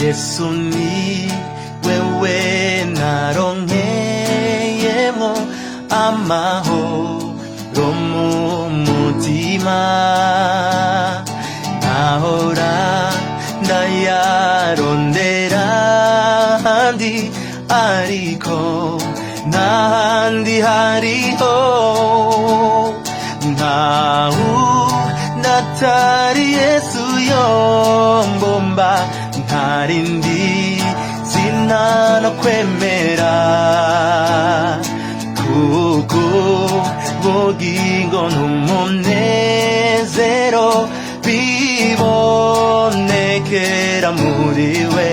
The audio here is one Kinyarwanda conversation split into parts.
Yesu ni wewe naronkeyemwo amahoro mu mutima, nahora ndayarondera handi ariko ntahandi hariho, natari Yesu yombomba, ntarindi zina no kwemera, kuko bugingo n'umunezero bibonekera muri we.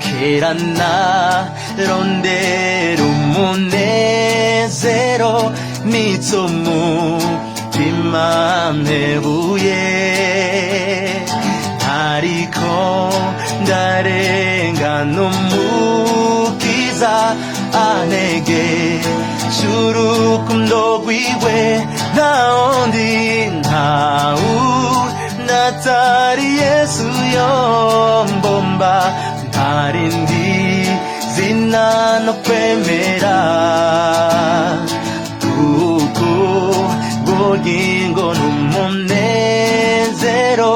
Kera narondera umunezero nitso mutima mpebuye, ariko ndarengana umukiza antegesha urukundo rwiwe, ntawundi natari Yesu yombomba, ntarindi zina no kwemera, kuko bugingo n'umunezero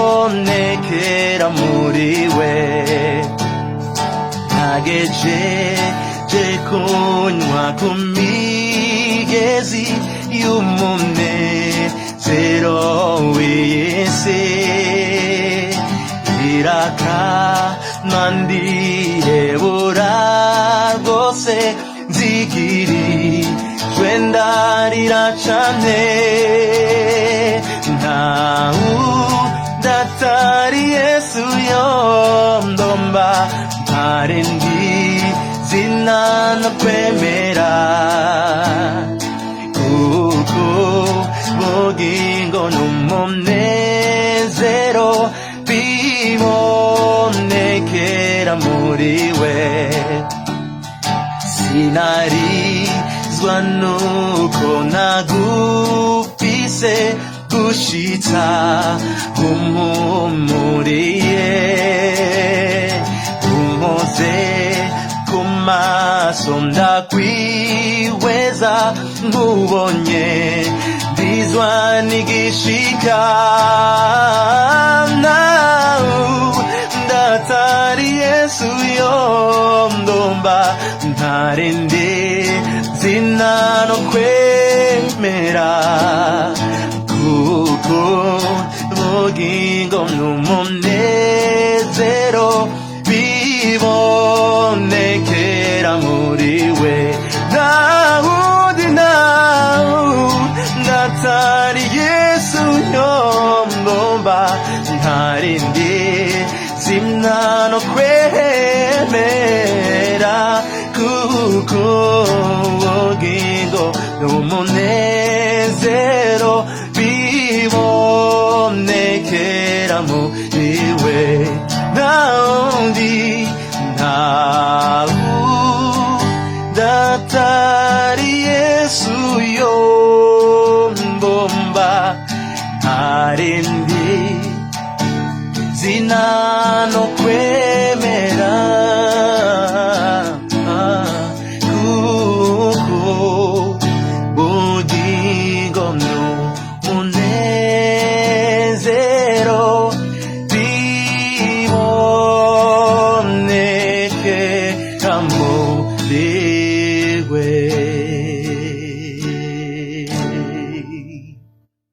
bibonekera muri we. Nagejeje kunywa ku migezi y'umunezero w'isi, irakama ndihebura rwose, nzigirijwe ndarira cane, ntawundi atari Yesu yondomba, ntarindi zina no kwemera, kuko bugingo n'umunezero bibonekera muri we. Sinarizwa nuko nagufise gushitsa umpumuriye, umpoze ku maso ndakwihweza, nkubonye ndizwa n'igishika, ndatari Yesu yondomba, ntarindi zina no kwemera, kuko bugingo n'umunezero bibonekera muri we. Ndatari Yesu yombomba, ntarindi zina no kwemera, kuko bugingo n'umunezero bibonekera muri we. Ntawundi atari Yesu yombomba, ntarindi zina no kwemera.